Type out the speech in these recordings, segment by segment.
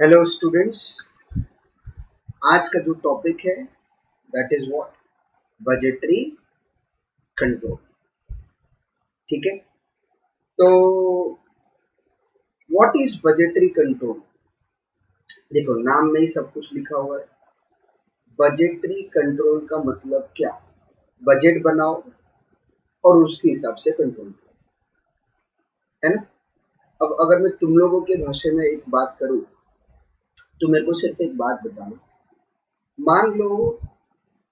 Hello students. आज का जो टॉपिक है that is what budgetary control. ठीक है, तो व्हाट इज बजटरी कंट्रोल? देखो, नाम में ही सब कुछ लिखा हुआ है। बजटरी कंट्रोल का मतलब क्या? बजट बनाओ और उसके हिसाब से कंट्रोल करो, है ना। अब अगर मैं तुम लोगों के भाषा में एक बात करूं तो मेरे को सिर्फ एक बात बताना। मान लो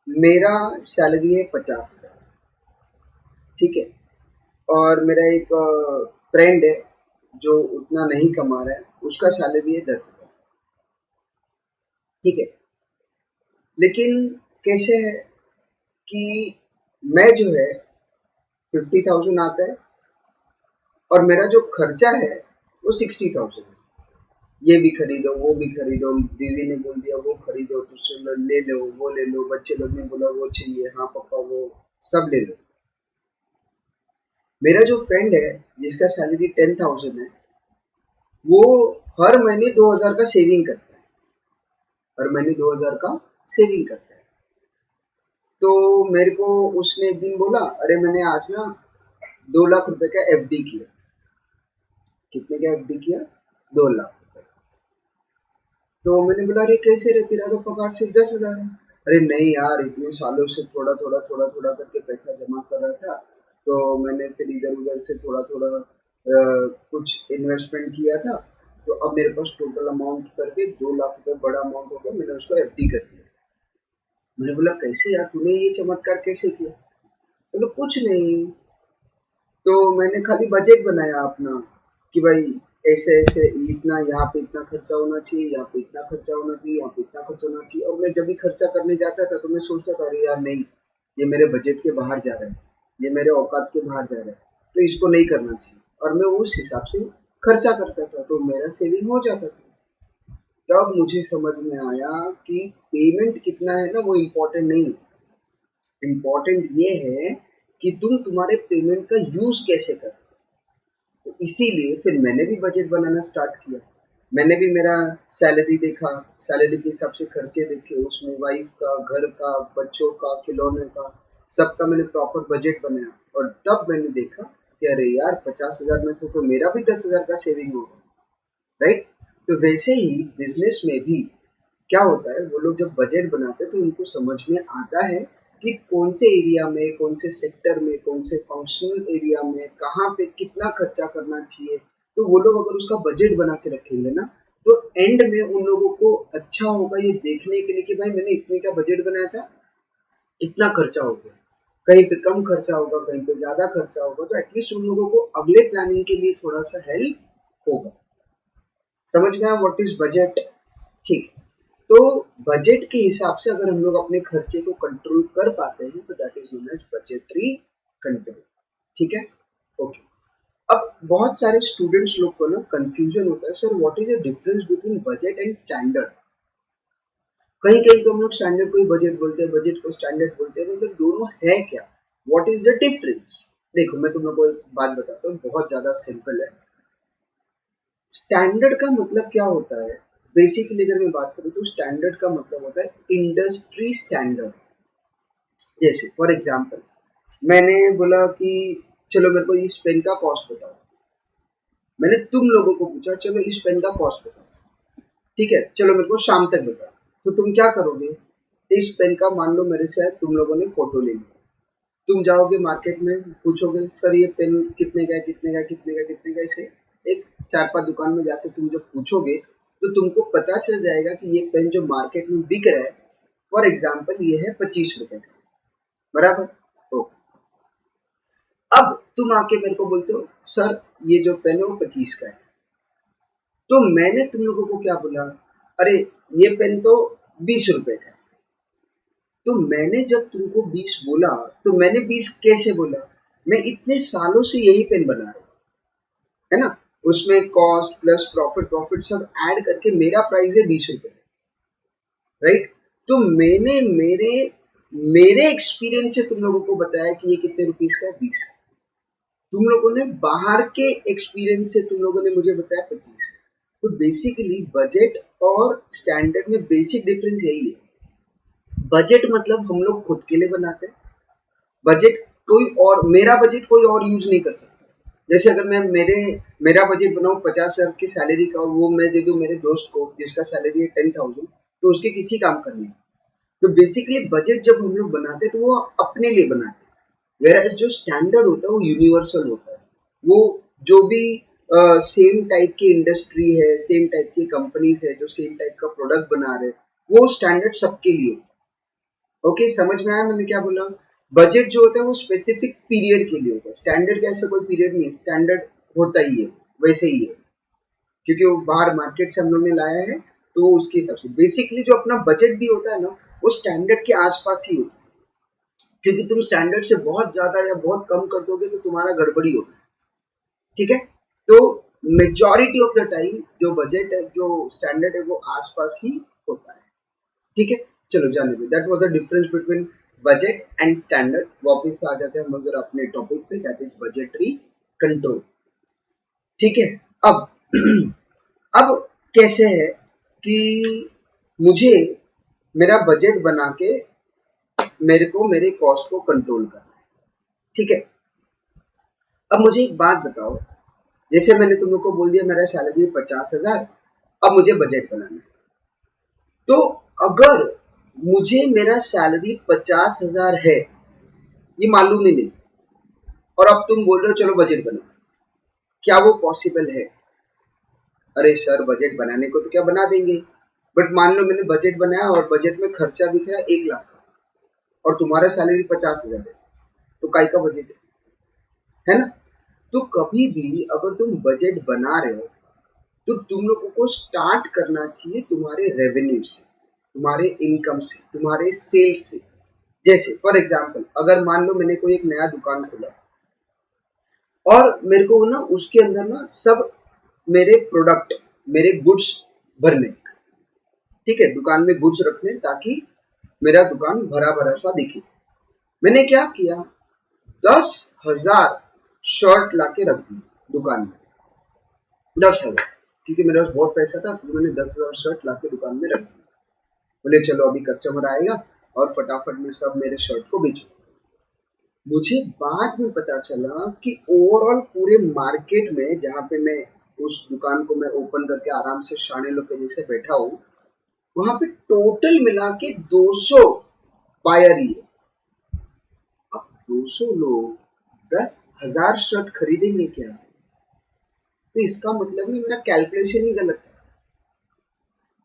मेरा सैलरी है 50,000, ठीक है, और मेरा एक फ्रेंड है जो उतना नहीं कमा रहा है, उसका सैलरी है 10,000। ठीक है, लेकिन कैसे है कि मैं जो है 50,000 आता है और मेरा जो खर्चा है वो 60,000 है। ये भी खरीदो, वो भी खरीदो, दीदी ने बोल दिया वो खरीदो, तो चलो ले लो, वो ले लो, बच्चे लोग ने बोला वो चाहिए, हाँ पापा वो सब ले लो। मेरा जो फ्रेंड है जिसका सैलरी 10,000 है, वो हर महीने 2,000 का सेविंग करता है। हर महीने 2,000 का सेविंग करता है। तो मेरे को उसने एक दिन बोला, अरे मैंने आज ना 2 लाख रुपए का एफडी किया। कितने का एफडी किया? 2 लाख। तो मैंने बोला, अरे कैसे रे, तेरा तो पगार सिर्फ 10,000 है। अरे नहीं यार, इतने सालों से थोड़ा थोड़ा थोड़ा थोड़ा करके पैसा जमा कर रहा था, तो मैंने फिर इधर उधर से थोड़ा थोड़ा कुछ इन्वेस्टमेंट किया था, तो अब मेरे पास टोटल अमाउंट करके 2 लाख रुपए बड़ा अमाउंट हो गया, मैंने उसको एफडी कर दिया। मैंने बोला कैसे यार, तूने ये चमत्कार कैसे किया? बोले कुछ नहीं, तो मैंने खाली बजट बनाया अपना कि भाई ऐसे ऐसे इतना, यहाँ पे इतना खर्चा होना चाहिए, यहाँ पे इतना खर्चा होना चाहिए, यहाँ पे इतना खर्चा होना चाहिए। और मैं जब भी खर्चा करने जाता था तो मैं सोचता था, अरे यार नहीं, ये मेरे बजट के बाहर जा रहा है, ये मेरे औकात के बाहर जा रहा है, तो इसको नहीं करना चाहिए। और मैं उस हिसाब से खर्चा करता था, तो मेरा सेविंग हो जाता था। तब मुझे समझ में आया कि पेमेंट कितना है ना, वो इम्पोर्टेंट नहीं है। इम्पोर्टेंट ये है कि तुम तुम्हारे पेमेंट का यूज कैसे कर। तो इसीलिए फिर मैंने भी बजट बनाना स्टार्ट किया। मैंने भी मेरा सैलरी देखा, सैलरी के हिसाब से खर्चे देखे, उसमें वाइफ का, घर का, बच्चों का, खिलौने का, सबका मैंने प्रॉपर बजट बनाया। और तब मैंने देखा कि अरे यार, 50,000 में से तो मेरा भी 10,000 का सेविंग होगा, राइट। तो वैसे ही बिजनेस में भी क्या होता है, वो लोग जब बजट बनाते हैं तो उनको समझ में आता है कि कौन से एरिया में, कौन से सेक्टर में, कौन से फंक्शनल एरिया में कहाँ पे कितना खर्चा करना चाहिए। तो वो लोग अगर उसका बजट बना के रखेंगे ना, तो एंड में उन लोगों को अच्छा होगा ये देखने के लिए कि भाई मैंने इतने का बजट बनाया था, इतना खर्चा हो गया। कहीं पे कम खर्चा होगा, कहीं पे ज्यादा खर्चा होगा, तो एटलीस्ट उन लोगों को अगले प्लानिंग के लिए थोड़ा सा हेल्प होगा। समझ में आया व्हाट इज बजट? ठीक। तो बजट के हिसाब से अगर हम लोग अपने खर्चे को कंट्रोल कर पाते हैं तो that is known as budgetary control. ठीक है, ओके। अब बहुत सारे स्टूडेंट्स लोग को ना कंफ्यूजन होता है, sir what is the difference between budget and standard. कहीं कहीं तो हम लोग स्टैंडर्ड को ही बजट बोलते हैं, बजट को स्टैंडर्ड बोलते हैं, मतलब दोनों है क्या? What is the difference? देखो, मैं तुम लोग को एक बात बताता हूँ, बहुत ज्यादा सिंपल है। स्टैंडर्ड का मतलब क्या होता है? बेसिकली अगर मैं बात करूँ तो स्टैंडर्ड का मतलब होता है इंडस्ट्री स्टैंडर्ड। जैसे फॉर एग्जांपल मैंने बोला कि चलो मेरे को इस पेन का कॉस्ट बताओ। मैंने तुम लोगों को पूछा, चलो इस पेन का कॉस्ट बताओ। ठीक है, चलो मेरे को शाम तक बताओ। तो तुम क्या करोगे? इस पेन का मान लो मेरे से तुम लोगों ने फोटो ले लिया, तुम जाओगे मार्केट में, पूछोगे सर ये पेन कितने का है, कितने का, कितने का, कितने का। ऐसे एक 4-5 दुकान में जाके तुम जब पूछोगे तो तुमको पता चल जाएगा कि ये पेन जो मार्केट में बिक रहा है, फॉर एग्जाम्पल ये है 25 रुपए का, बराबर। तो अब तुम आके मेरे को बोलते हो, सर ये जो पेन है वो 25 का है। तो मैंने तुम लोगों को क्या बोला? अरे ये पेन तो 20 रुपए का है। तो मैंने जब तुमको 20 बोला, तो मैंने 20 कैसे बोला? मैं इतने सालों से यही पेन बना रहा हूँ, है ना। उसमें कॉस्ट प्लस प्रॉफिट प्रॉफिट सब ऐड करके मेरा प्राइस है 20 रुपए, राइट। तो मैंने मेरे मेरे एक्सपीरियंस से तुम लोगों को बताया कि ये कितने रुपीस का है, 20। तुम लोगों ने बाहर के एक्सपीरियंस से तुम लोगों ने मुझे बताया 25। तो बेसिकली बजट और स्टैंडर्ड में बेसिक डिफरेंस यही है। बजट मतलब हम लोग खुद के लिए बनाते हैं, बजट कोई और, मेरा बजट कोई और यूज नहीं कर सकता। जैसे अगर मैं मेरा बजट बनाऊं 50,000 की सैलरी का, वो मैं दे दूं मेरे दोस्त को जिसका सैलरी है 10,000, तो उसके किसी काम का नहीं। तो बेसिकली बजट जब हम लोग बनाते हैं तो वो अपने लिए बनाते हैं, वेयर जो स्टैंडर्ड होता है वो यूनिवर्सल होता है। वो जो भी सेम टाइप की इंडस्ट्री है, सेम टाइप की कंपनीज है जो सेम टाइप का प्रोडक्ट बना रहे हैं, वो स्टैंडर्ड सबके लिए। ओके, समझ में आया मैंने क्या बोला? बजट जो होता है वो स्पेसिफिक पीरियड के लिए होता है, स्टैंडर्ड का ऐसा कोई पीरियड नहीं है, स्टैंडर्ड होता ही है, वैसे ही है, क्योंकि वो बाहर मार्केट से हम लोग ने लाया है, तो उसके हिसाब से बेसिकली जो अपना बजट भी होता है ना, वो स्टैंडर्ड के आसपास ही होता है। क्योंकि तुम स्टैंडर्ड से बहुत ज्यादा या बहुत कम कर दोगे तो तुम्हारा गड़बड़ी होगा। ठीक है, तो मेजॉरिटी ऑफ द टाइम जो बजट है, जो स्टैंडर्ड है, वो आसपास ही होता है। ठीक है, चलो जाने दो, that was the difference between budget and standard. वापस आ जाते हैं हम लोग जरा अपने टॉपिक पे, दैट इज बजटरी कंट्रोल। ठीक है, अब अब कैसे है कि मुझे मेरा बजट बना के मेरे को मेरे कॉस्ट को कंट्रोल करना है। ठीक है, अब मुझे एक बात बताओ, जैसे मैंने तुम लोग को बोल दिया मेरा सैलरी 50,000, अब मुझे बजट बनाना है। तो अगर मुझे मेरा सैलरी 50,000 है, ये मालूम ही नहीं, और अब तुम बोल रहे हो चलो बजट बनाओ, क्या वो पॉसिबल है? अरे सर, बजट बनाने को तो क्या बना देंगे, बट मान लो मैंने बजट बनाया और बजट में खर्चा दिख रहा है 1 लाख का, और तुम्हारा सैलरी 50,000 है, तो काय का बजट है ना? तो कभी भी अगर तुम बजट बना रहे हो तो तुम लोगों को स्टार्ट करना चाहिए तुम्हारे रेवेन्यू से, तुम्हारे इनकम से, तुम्हारे सेल्स से। जैसे फॉर एग्जांपल, अगर मान लो मैंने कोई एक नया दुकान खोला और मेरे को ना उसके अंदर ना सब मेरे प्रोडक्ट, मेरे गुड्स भरने, ठीक है, दुकान में गुड्स रखने ताकि मेरा दुकान भरा भरा सा दिखे। मैंने क्या किया, 10,000 शर्ट लाके रख दी दुकान में, 10,000, क्योंकि मेरे पास बहुत पैसा था, तो मैंने 10,000 शर्ट लाके दुकान में रख दी। बोले चलो अभी कस्टमर आएगा और फटाफट में सब मेरे शर्ट को बेचो। मुझे बाद में पता चला कि ओवरऑल पूरे मार्केट में, जहाँ पे मैं उस दुकान को मैं ओपन करके आराम से शाने लोग के जैसे बैठा हूँ, वहां पे टोटल मिला के 200 बायर ही है। अब 200 लोग 10,000 शर्ट खरीदेंगे क्या? तो इसका मतलब नहीं, मेरा कैलकुलेशन ही गलत है।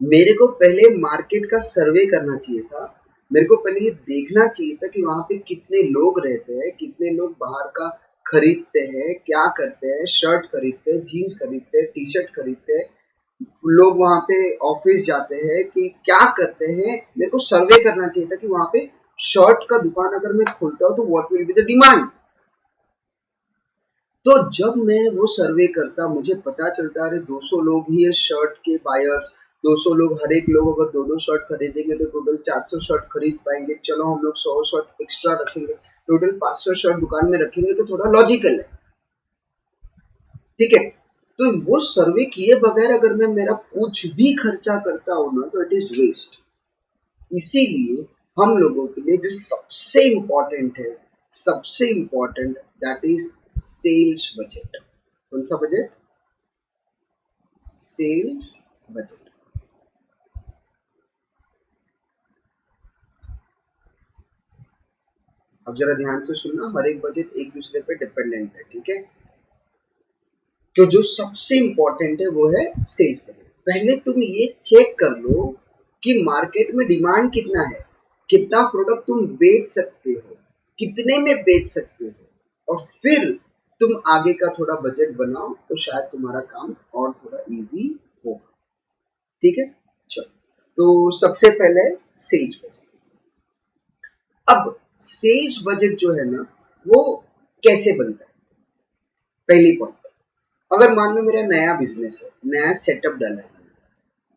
मेरे को पहले मार्केट का सर्वे करना चाहिए था, मेरे को पहले ये देखना चाहिए था कि वहां पे कितने लोग रहते हैं, कितने लोग बाहर का खरीदते हैं, क्या करते हैं, शर्ट खरीदते हैं, जीन्स खरीदते हैं, टी शर्ट खरीदते हैं, लोग वहां पे ऑफिस जाते हैं कि क्या करते हैं। मेरे को सर्वे करना चाहिए था कि वहां पे शर्ट का दुकान अगर मैं खोलता हूँ तो what will be the demand. तो जब मैं वो सर्वे करता, मुझे पता चलता अरे 200 लोग ही है शर्ट के बायर्स, 200 लोग, हर एक लोग अगर 2-2 शर्ट खरीदेंगे तो टोटल 400 शर्ट खरीद पाएंगे। चलो हम लोग 100 शर्ट एक्स्ट्रा रखेंगे, टोटल 500 शर्ट दुकान में रखेंगे, तो थोड़ा लॉजिकल है। ठीक है, तो वो सर्वे किए बगैर अगर मैं मेरा कुछ भी खर्चा करता हूँ ना, तो इट इज वेस्ट। इसीलिए हम लोगों के लिए जो सबसे इम्पोर्टेंट है, सबसे important, that is sales budget. कौन सा बजट? Sales budget. अब जरा ध्यान से सुनना, हर एक बजट एक दूसरे पे डिपेंडेंट है। ठीक है, तो जो सबसे इम्पोर्टेंट है वो है सेल्स बजट। पहले तुम ये चेक कर लो कि मार्केट में डिमांड कितना है, कितना प्रोडक्ट तुम बेच सकते हो, कितने में बेच सकते हो, और फिर तुम आगे का थोड़ा बजट बनाओ, तो शायद तुम्हारा काम और थोड़ा इजी होगा। ठीक है, चलो, तो सबसे पहले सेल्स बजट। अब सेल्स बजट जो है ना, वो कैसे बनता है? पहली पॉइंट, अगर मान लो मेरा नया बिजनेस है, नया सेटअप डाला है,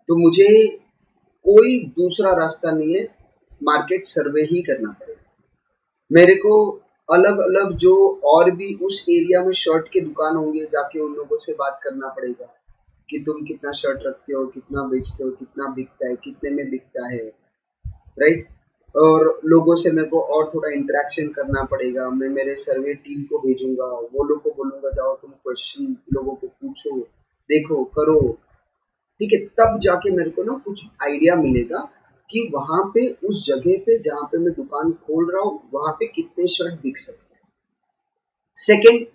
तो मुझे कोई दूसरा रास्ता नहीं है, मार्केट सर्वे ही करना पड़ेगा। मेरे को अलग अलग जो और भी उस एरिया में शर्ट के दुकान होंगे, जाके उन लोगों से बात करना पड़ेगा कि तुम कितना शर्ट रखते हो, कितना बेचते हो, कितना बिकता है, कितने में बिकता है, राइट। और लोगों से मेरे को और थोड़ा इंटरेक्शन करना पड़ेगा, मैं मेरे सर्वे टीम को भेजूंगा, वो लोग को बोलूंगा जाओ तुम क्वेश्चन लोगों को पूछो, देखो करो, ठीक है। तब जाके मेरे को ना कुछ आइडिया मिलेगा कि वहां पे उस जगह पे जहाँ पे मैं दुकान खोल रहा हूँ वहां पे कितने शर्ट बिक सकते हैं। सेकेंड,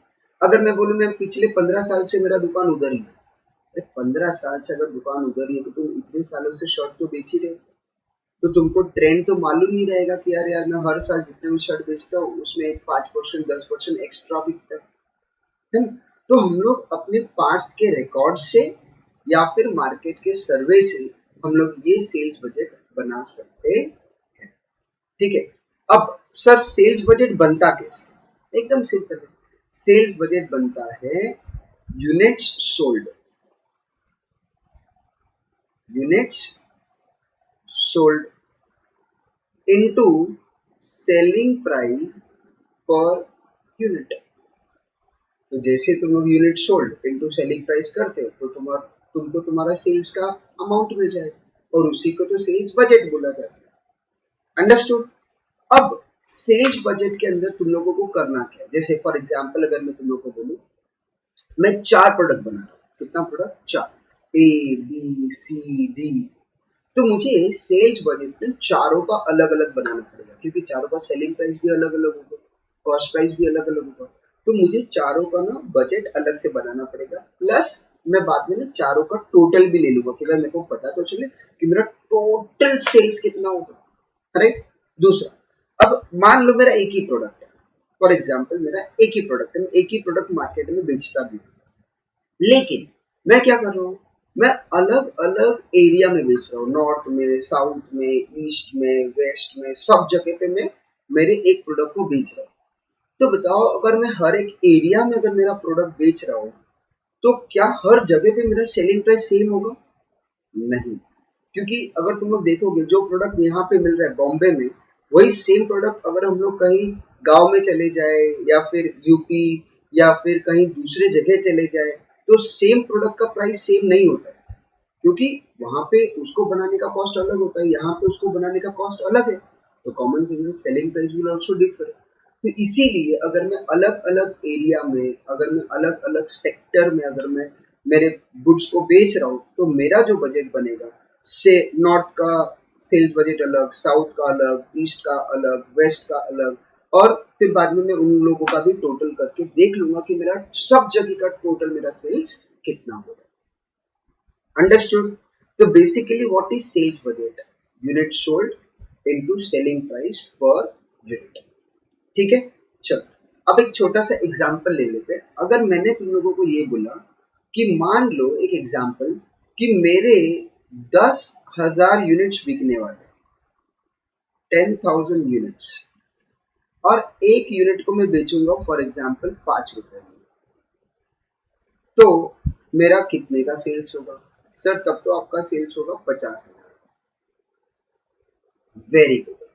अगर मैं बोलूँ मैं पिछले 15 साल से मेरा दुकान उधर ही है, 15 साल से अगर दुकान उधर ही है तो तुम इतने सालों से शर्ट तो बेच ही रहे हो, तो तुमको ट्रेंड तो मालूम ही रहेगा कि यार मैं हर साल जितने भी शर्ट बेचता हूँ उसमें एक 5% 10% एक्स्ट्रा बिकता है ना। तो हम लोग अपने पास्ट के रिकॉर्ड से या फिर मार्केट के सर्वे से हम लोग ये सेल्स बजट बना सकते हैं, ठीक है। अब सर सेल्स बजट बनता कैसे? एकदम सिंपल है। सेल्स बजट बनता है units sold, units sold into selling price per unit. तो जैसे तुम लोग unit sold into selling price करते हो तो तुमको तुम्हारा सेल्स का अमाउंट मिल जाएगा और उसी को तो सेल्स बजट बोला जाता है। अंडरस्टूड? अब सेल्स बजट के अंदर तुम लोगों को करना क्या है? जैसे फॉर एग्जांपल अगर मैं तुम लोगों को बोलूं मैं 4 प्रोडक्ट बना रहा हूँ, कितना product? 4, A B C D. तो मुझे सेल्स बजट में चारों का अलग अलग बनाना पड़ेगा क्योंकि चारों का सेलिंग प्राइस भी अलग अलग होगा, कॉस्ट प्राइस भी अलग अलग होगा। तो मुझे चारों का ना बजट अलग से बनाना पड़ेगा, प्लस मैं बाद में ना चारों का टोटल भी ले लूंगा कि मेरे को पता तो चले कि मेरा टोटल सेल्स कितना होगा, राइट। दूसरा, अब मान लो मेरा एक ही प्रोडक्ट है, फॉर एग्जाम्पल मेरा एक ही प्रोडक्ट है, मैं एक ही प्रोडक्ट मार्केट में बेचता भी हूँ, लेकिन मैं क्या कर रहा हूँ, मैं अलग अलग एरिया में बेच रहा हूँ, नॉर्थ में, साउथ में, ईस्ट में, वेस्ट में, सब जगह पे मैं मेरे एक प्रोडक्ट को बेच रहा हूँ। तो बताओ अगर मैं हर एक एरिया में अगर मेरा प्रोडक्ट बेच रहा हूँ तो क्या हर जगह पे मेरा सेलिंग प्राइस सेम होगा? नहीं, क्योंकि अगर तुम लोग देखोगे जो प्रोडक्ट यहाँ पे मिल रहा है बॉम्बे में, वही सेम प्रोडक्ट अगर हम लोग कहीं गांव में चले जाए या फिर यूपी या फिर कहीं दूसरे जगह चले जाए तो सेम प्रोडक्ट का प्राइस सेम नहीं होता है, क्योंकि वहां पे उसको बनाने का कॉस्ट अलग होता है, यहाँ पे उसको बनाने का कॉस्ट अलग है। तो common sense selling price will also differ. तो इसीलिए अगर मैं अलग अलग एरिया में, अगर मैं अलग अलग सेक्टर में अगर मैं मेरे गुड्स को बेच रहा हूँ तो मेरा जो बजट बनेगा से नॉर्थ का सेल्स बजट अलग, साउथ का अलग, ईस्ट का अलग, वेस्ट का अलग, और फिर बाद में मैं उन लोगों का भी टोटल करके देख लूंगा कि मेरा सब जगह का टोटल मेरा सेल्स कितना होगा। अंडरस्टूड? तो basically what is sales budget? Unit sold into selling price per unit, ठीक है। चलो अब एक छोटा सा एग्जांपल ले लेते हैं। अगर मैंने तुम लोगों को ये बोला कि मान लो एक एग्जांपल कि मेरे 10,000 यूनिट्स बिकने वाले, 10,000 यूनिट्स, और एक यूनिट को मैं बेचूंगा फॉर एग्जांपल 5 रुपए में, तो मेरा कितने का सेल्स होगा? सर तब तो आपका सेल्स होगा 50,000। Very good.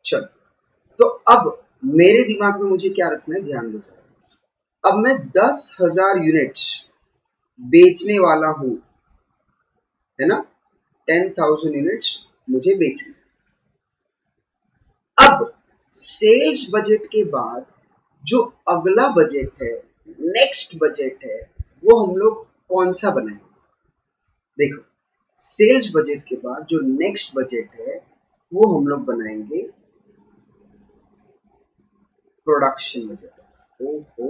चलो, तो अब मेरे दिमाग में मुझे क्या रखना है, ध्यान दो। अब मैं 10,000 यूनिट्स बेचने वाला हूं, है ना, 10,000 यूनिट्स मुझे बेचना। अब सेल्स बजट के बाद जो अगला बजट है, नेक्स्ट बजट है, वो हम लोग कौन सा बनाएंगे? देखो, सेल्स बजट के बाद जो नेक्स्ट बजट है वो हम लोग बनाएंगे प्रोडक्शन बजट। ओहो,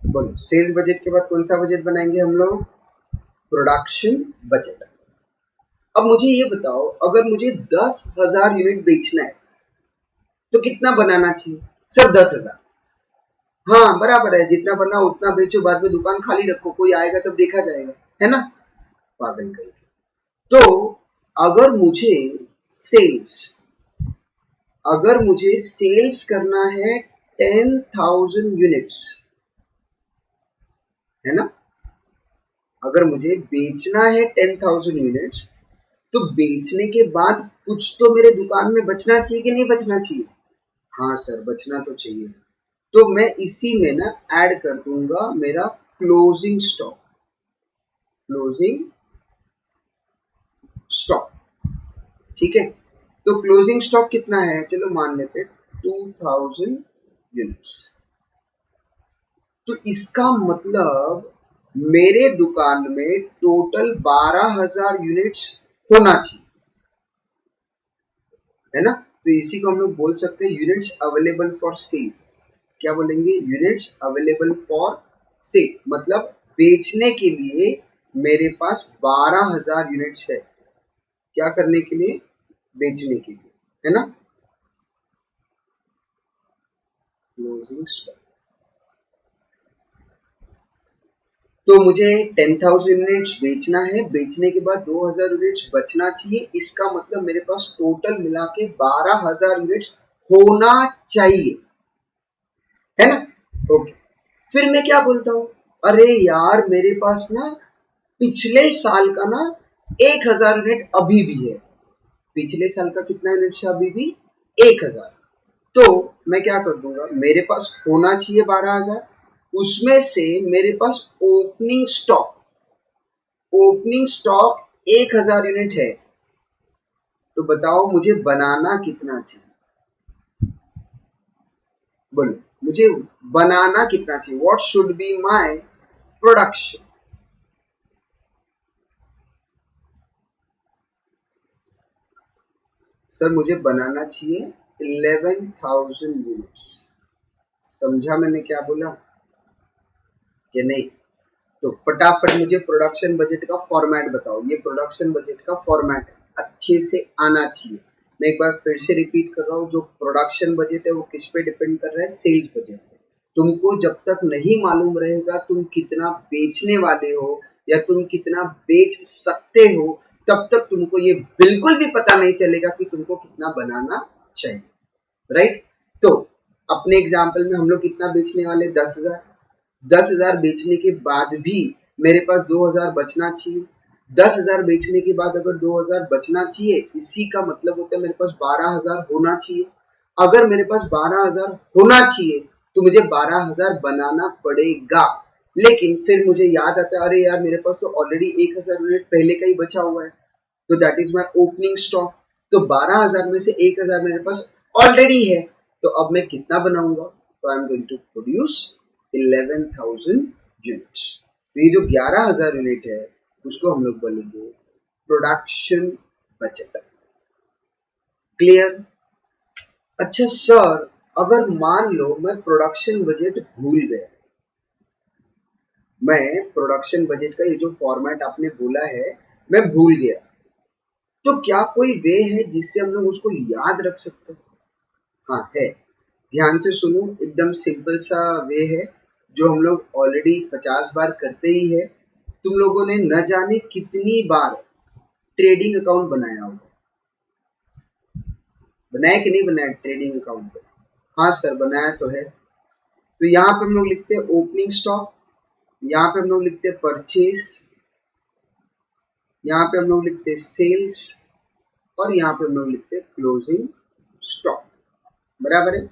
बोलो सेल्स बजट के बाद कौन सा बजट बनाएंगे हम लोग? Production budget. अब मुझे ये बताओ अगर मुझे 10,000 यूनिट बेचना है तो कितना बनाना चाहिए? सर 10,000। हाँ बराबर है, जितना बना उतना बेचो, बाद में दुकान खाली रखो, कोई आएगा तब देखा जाएगा, है ना। पागल कहीं। तो अगर मुझे सेल्स अगर मुझे सेल्स करना है 10,000 यूनिट्स, है ना, अगर मुझे बेचना है 10,000 यूनिट्स, तो बेचने के बाद कुछ तो मेरे दुकान में बचना चाहिए कि नहीं बचना चाहिए? हाँ सर, बचना तो चाहिए। तो मैं इसी में ना ऐड कर दूंगा मेरा क्लोजिंग स्टॉक। क्लोजिंग स्टॉक, ठीक है। तो क्लोजिंग स्टॉक कितना है, चलो मान लेते हैं 2000 यूनिट्स। तो इसका मतलब मेरे दुकान में टोटल 12,000 यूनिट्स होना चाहिए, है ना। तो इसी को हम लोग बोल सकते हैं यूनिट्स अवेलेबल फॉर सेल। क्या बोलेंगे? यूनिट्स अवेलेबल फॉर सेल, मतलब बेचने के लिए मेरे पास 12,000 यूनिट्स है। क्या करने के लिए? बेचने के लिए, है ना। Closing stock. तो मुझे 10,000 यूनिट्स बेचना है, बेचने के बाद 2,000 यूनिट्स बचना चाहिए। इसका मतलब मेरे पास टोटल मिला के 12,000 यूनिट्स होना चाहिए, है ना। ओके, फिर मैं क्या बोलता हूँ, अरे यार मेरे पास ना पिछले साल का ना 1,000 यूनिट अभी भी है। पिछले साल का कितना यूनिट है अभी भी? 1,000। तो मैं क्या कर दूंगा, मेरे पास होना चाहिए 12,000, उसमें से मेरे पास ओपनिंग स्टॉक 1,000 यूनिट है। तो बताओ मुझे बनाना कितना चाहिए? बोलो, मुझे बनाना कितना चाहिए? What should be my production? Sir मुझे बनाना चाहिए 11,000 यूनिट्स। समझा मैंने क्या बोला कि नहीं? तो फटाफट मुझे प्रोडक्शन बजट का फॉर्मेट बताओ। ये प्रोडक्शन बजट का फॉर्मेट अच्छे से आना चाहिए। मैं एक बार फिर से रिपीट कर रहा हूँ, जो प्रोडक्शन बजट है वो किस पे डिपेंड कर रहा है? सेल्स बजट पे। तुमको जब तक नहीं मालूम रहेगा तुम कितना बेचने वाले हो या तुम कितना बेच सकते हो, तब तक तुमको ये बिल्कुल भी पता नहीं चलेगा कि तुमको कितना बनाना चाहिए, राइट। तो अपने एग्जाम्पल में हम लोग कितना बेचने वाले? 10,000। 10,000 बेचने के बाद भी मेरे पास 2,000 बचना चाहिए। 10,000 बेचने के बाद अगर 2,000 बचना चाहिए, इसी का मतलब होता है मेरे पास 12,000 होना चाहिए। अगर मेरे पास 12,000 होना चाहिए तो मुझे 12,000 बनाना पड़ेगा। लेकिन फिर मुझे याद आता है, अरे यार मेरे पास तो ऑलरेडी 1,000 यूनिट पहले का ही बचा हुआ है, तो that is my opening stock. तो 12,000 में से 1,000 मेरे पास ऑलरेडी है, तो अब मैं कितना बनाऊंगा? तो I am going to produce 11,000 units. तो ये जो 11,000 यूनिट है उसको हम लोग बोलेंगे प्रोडक्शन बजट। क्लियर? अच्छा सर, अगर मान लो मैं प्रोडक्शन बजट भूल गया, मैं प्रोडक्शन बजट का ये जो फॉर्मेट आपने बोला है मैं भूल गया, तो क्या कोई वे है जिससे हम लोग उसको याद रख सकते हैं? हाँ है। ध्यान से सुनो, एकदम सिंपल सा वे है जो हम लोग ऑलरेडी 50 बार करते ही है। तुम लोगों ने न जाने कितनी बार ट्रेडिंग अकाउंट बनाया होगा। बनाया कि नहीं बनाया ट्रेडिंग अकाउंट? हाँ सर बनाया तो है। तो यहाँ पे हम लोग लिखते हैं ओपनिंग स्टॉक, यहाँ पे हम लोग लिखते हैं परचेस, यहाँ पे हम लोग लिखते हैं सेल्स, और यहाँ पे हम लोग लिखते हैं क्लोजिंग स्टॉक। बराबर है।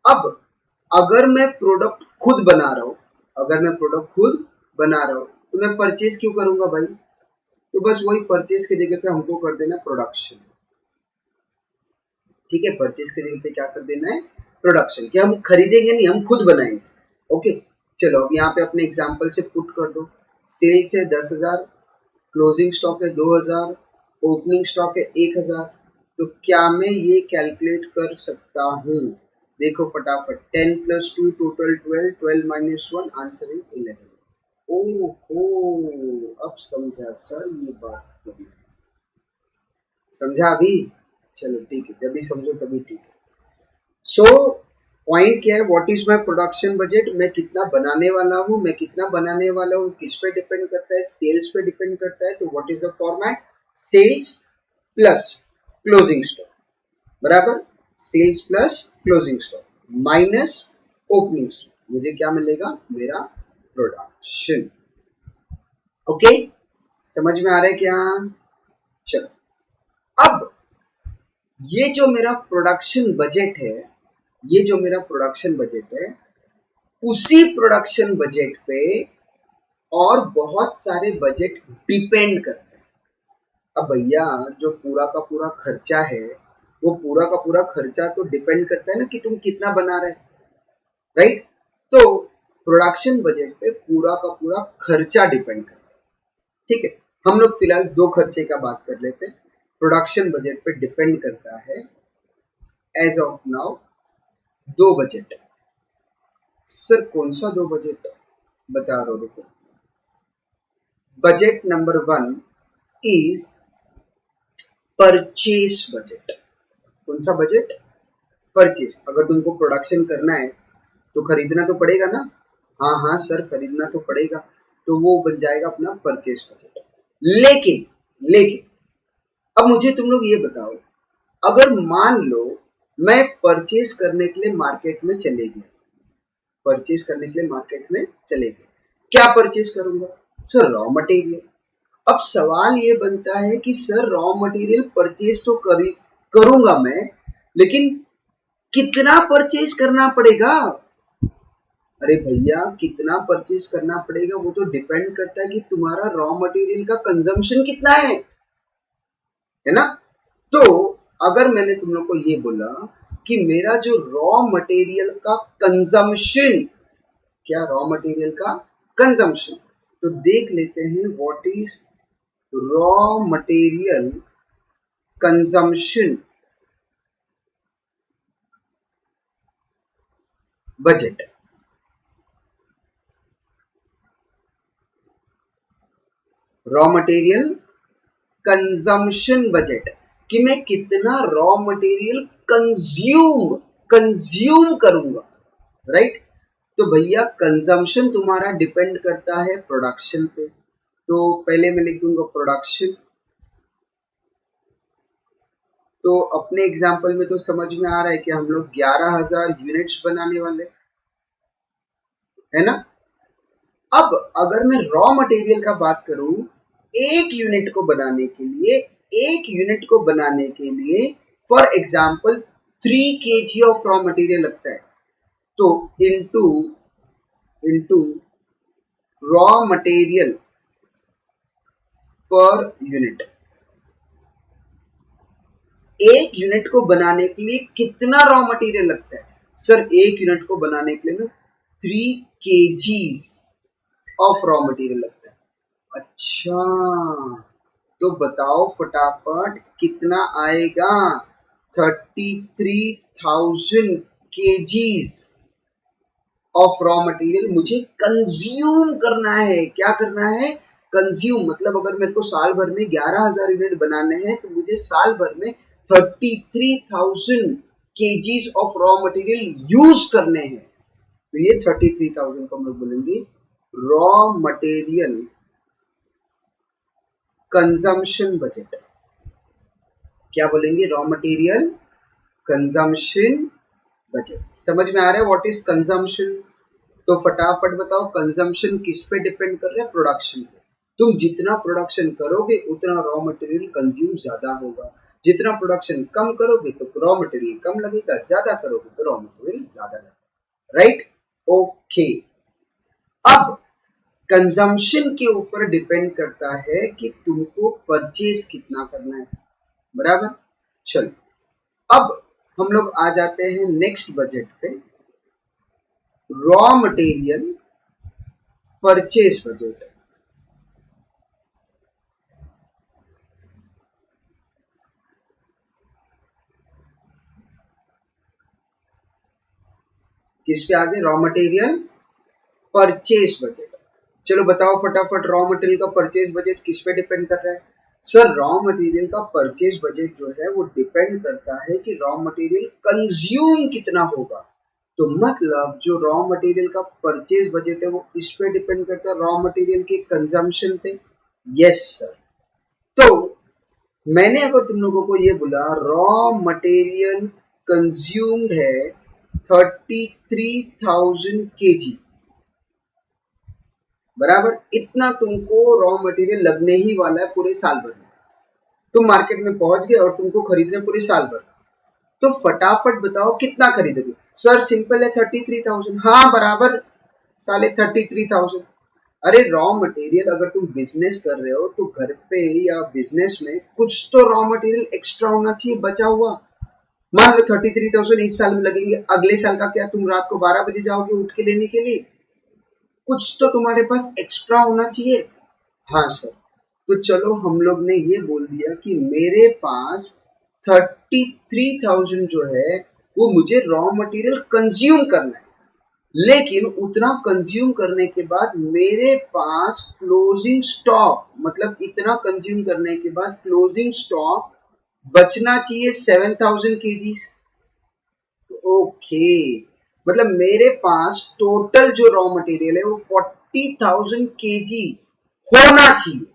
अब अगर मैं प्रोडक्ट खुद बना रहा हूँ, अगर मैं प्रोडक्ट खुद बना रहा हूँ तो मैं परचेस क्यों करूंगा भाई? तो बस वही परचेस की जगह पे हमको कर देना प्रोडक्शन। ठीक है, परचेस की जगह पे क्या कर देना है? प्रोडक्शन। क्या हम खरीदेंगे नहीं, हम खुद बनाएंगे। ओके, चलो अब यहाँ पे अपने एग्जाम्पल से पुट कर दो। सेल्स है 10,000, क्लोजिंग स्टॉक है 2,000, ओपनिंग स्टॉक है 1,000। तो क्या मैं ये कैलकुलेट कर सकता हूँ? देखो फटाफट, 10 + 2 टोटल 12, 12 - 1 आंसर इज 11। ओहो, अब समझा सर ये बात। समझा अभी? चलो ठीक है, जब भी समझो तभी ठीक है। सो पॉइंट क्या है? What is my production budget? मैं कितना बनाने वाला हूँ, मैं कितना बनाने वाला हूँ किस पे डिपेंड करता है? सेल्स पे डिपेंड करता है। तो what is the format? Sales plus closing stock, बराबर। Sales plus closing stock minus opening stock, मुझे क्या मिलेगा? मेरा प्रोडक्शन। ओके, समझ में आ रहा है क्या? चलो अब ये जो मेरा प्रोडक्शन बजट है, ये जो मेरा प्रोडक्शन बजट है, उसी प्रोडक्शन बजट पे और बहुत सारे बजट डिपेंड करते हैं। अब भैया जो पूरा का पूरा खर्चा है, वो पूरा का पूरा खर्चा तो डिपेंड करता है ना कि तुम कितना बना रहे, राइट? तो प्रोडक्शन बजट पे पूरा का पूरा खर्चा डिपेंड करता है, ठीक है। हम लोग फिलहाल दो खर्चे का बात कर लेते हैं। प्रोडक्शन बजट पे डिपेंड करता है एज ऑफ नाउ दो बजट। सर कौन सा दो बजट बता रहे हो? देखो, budget number 1 is purchase budget. कौन सा बजट? परचेस। अगर तुमको प्रोडक्शन करना है तो खरीदना तो पड़ेगा ना। हाँ हाँ सर, खरीदना तो पड़ेगा, तो वो बन जाएगा अपना परचेस बजट। लेकिन लेकिन अब मुझे तुम लोग ये बताओ, अगर मान लो मैं परचेस करने के लिए मार्केट में चले गया, परचेस करने के लिए मार्केट में चले गए, क्या परचेस करूंगा? Sir raw material. अब सवाल ये बनता है कि सर रॉ मटेरियल परचेस तो करूंगा मैं, लेकिन कितना परचेस करना पड़ेगा? अरे भैया कितना परचेस करना पड़ेगा वो तो डिपेंड करता है कि तुम्हारा रॉ मटेरियल का कंजम्पशन कितना है ना। तो अगर मैंने तुम लोग को ये बोला कि मेरा जो रॉ मटेरियल का कंजम्पशन, क्या रॉ मटेरियल का कंजम्पशन, तो देख लेते हैं what is raw material consumption budget. Raw material consumption budget कि मैं कितना रॉ मटेरियल कंज्यूम करूंगा, राइट? तो भैया कंजम्पशन तुम्हारा डिपेंड करता है प्रोडक्शन पे, तो पहले मैं लिख दूंगा प्रोडक्शन। तो अपने एग्जांपल में तो समझ में आ रहा है कि हम लोग 11,000 यूनिट्स बनाने वाले, है ना। अब अगर मैं रॉ मटेरियल का बात करूं, एक यूनिट को बनाने के लिए, एक यूनिट को बनाने के लिए for example 3 kg of raw material लगता है, तो into raw material per unit, एक यूनिट को बनाने के लिए कितना रॉ मटेरियल लगता है? सर एक यूनिट को बनाने के लिए ना 3 kgs ऑफ रॉ मटेरियल लगता है। अच्छा, तो बताओ फटाफट कितना आएगा? 33,000 kgs ऑफ रॉ मटेरियल मुझे कंज्यूम करना है। क्या करना है? कंज्यूम। मतलब अगर मेरे को साल भर में 11,000 यूनिट बनाने हैं तो मुझे साल भर में 33,000 kgs of raw material use करने हैं। तो ये 33,000 को हम लोग बोलेंगे रॉ मटेरियल कंजम्पशन बजट। क्या बोलेंगे? Raw material consumption budget. समझ में आ रहा है व्हाट इज कंजम्पशन? तो फटाफट बताओ कंजम्पशन किस पे डिपेंड कर रहा है? प्रोडक्शन पे। तुम जितना प्रोडक्शन करोगे उतना रॉ मटेरियल कंज्यूम ज्यादा होगा, जितना प्रोडक्शन कम करोगे तो रॉ मटेरियल कम लगेगा, ज्यादा करोगे तो रॉ मटेरियल ज्यादा लगेगा, राइट? ओके। अब कंजम्पशन के ऊपर डिपेंड करता है कि तुमको परचेस कितना करना है, बराबर। चलो अब हम लोग आ जाते हैं नेक्स्ट बजट पे, रॉ मटेरियल परचेस बजट। किस पे आगे? Raw material purchase budget. चलो बताओ फटाफट रॉ मटेरियल का परचेस बजट किस पे डिपेंड कर रहा है? सर रॉ मटेरियल का परचेस बजट जो है वो डिपेंड करता है कि रॉ मटेरियल कंज्यूम कितना होगा। तो मतलब जो रॉ मटेरियल का परचेस बजट है वो इस पे डिपेंड करता है रॉ मटेरियल के कंजम्पशन पे। Yes sir. तो मैंने अगर तुम लोगों को ये बोला रॉ मटेरियल कंज्यूम्ड है 33,000 kg, बराबर, इतना तुमको रॉ मटेरियल लगने ही वाला है पूरे साल भर में। तुम मार्केट में पहुंच गए और तुमको खरीदने पूरे साल भर, तो फटाफट बताओ कितना खरीदोगे। सर सिंपल है 33,000। हाँ बराबर साले 33,000। अरे रॉ मटेरियल अगर तुम बिजनेस कर रहे हो तो घर पे या बिजनेस में कुछ तो रॉ मटेरियल एक्स्ट्रा होना चाहिए बचा हुआ। मान लो 33,000 इस साल में लगेंगे, अगले साल का क्या तुम रात को 12 बजे जाओगे उठ के लेने के लिए? कुछ तो तुम्हारे पास एक्स्ट्रा होना चाहिए। हाँ सर, तो चलो हम लोग ने ये बोल दिया कि मेरे पास 33,000 जो है वो मुझे रॉ मटेरियल कंज्यूम करना है, लेकिन उतना कंज्यूम करने के बाद मेरे पास क्लोजिंग स्टॉक, मतलब इतना कंज्यूम करने के बाद क्लोजिंग स्टॉक बचना चाहिए 7,000 केजीज। ओके, मतलब मेरे पास टोटल जो रॉ मटेरियल है वो 40,000 केजी होना चाहिए,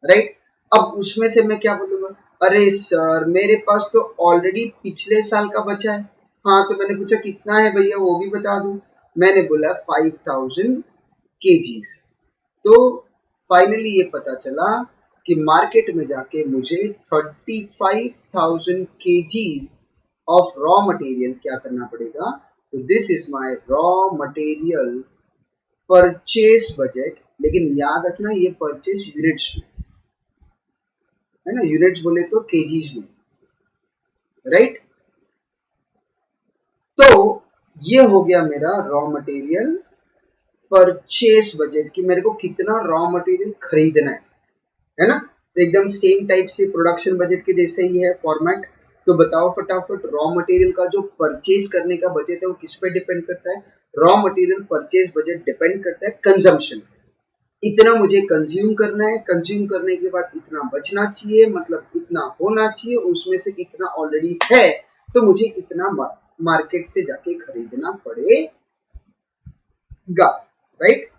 राइट। अब उसमें से मैं क्या बोलूंगा, अरे सर मेरे पास तो ऑलरेडी पिछले साल का बचा है। हाँ तो मैंने पूछा कितना है भैया वो भी बता दूं, मैंने बोला 5,000 केजीज। तो फाइनली ये पता चला कि मार्केट में जाके मुझे 35,000 केजीज ऑफ रॉ मटेरियल क्या करना पड़ेगा। तो this is my raw material purchase budget, लेकिन याद रखना ये परचेस यूनिट्स में है ना, यूनिट्स बोले तो केजीज में, राइट। तो ये हो गया मेरा रॉ मटेरियल परचेस बजट कि मेरे को कितना रॉ मटेरियल खरीदना है ना। तो एकदम सेम टाइप से प्रोडक्शन बजट के जैसे ही है फॉर्मेट। तो बताओ फटाफट, रॉ मटेरियल का जो परचेज करने का बजट है वो किस पे डिपेंड करता है? Raw material purchase budget depend करता है कंजम्पशन। इतना मुझे कंज्यूम करना है, कंज्यूम करने के बाद इतना बचना चाहिए, मतलब इतना होना चाहिए, उसमें से इतना ऑलरेडी है तो मुझे इतना मार्केट से जाके खरीदना पड़ेगा, राइट।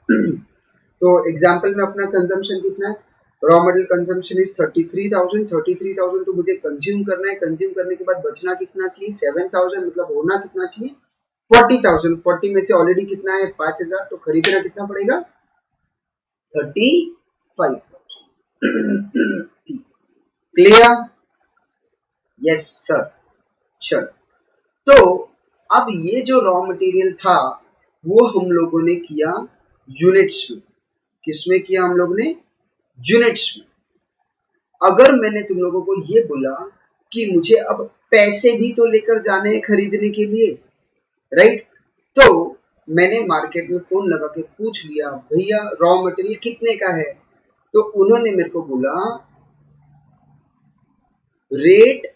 तो एग्जांपल में अपना कंजम्पशन कितना है, रॉ मटेरियल कंजम्पशन इज 33,000 तो मुझे कंज्यूम करना है, कंज्यूम करने के बाद बचना कितना चाहिए 7,000, मतलब होना कितना चाहिए 40,000। 40 में से ऑलरेडी कितना है 5,000, तो खरीदना कितना पड़ेगा 35,000। क्लियर? Yes sir. चलो, तो अब ये जो रॉ मटेरियल था वो हम लोगों ने किया यूनिट्स में। किसमें किया हम लोग ने? यूनिट्स में। अगर मैंने तुम लोगों को ये बोला कि मुझे अब पैसे भी तो लेकर जाने हैं खरीदने के लिए, राइट, तो मैंने मार्केट में फोन लगा के पूछ लिया भैया रॉ मटेरियल कितने का है, तो उन्होंने मेरे को बोला रेट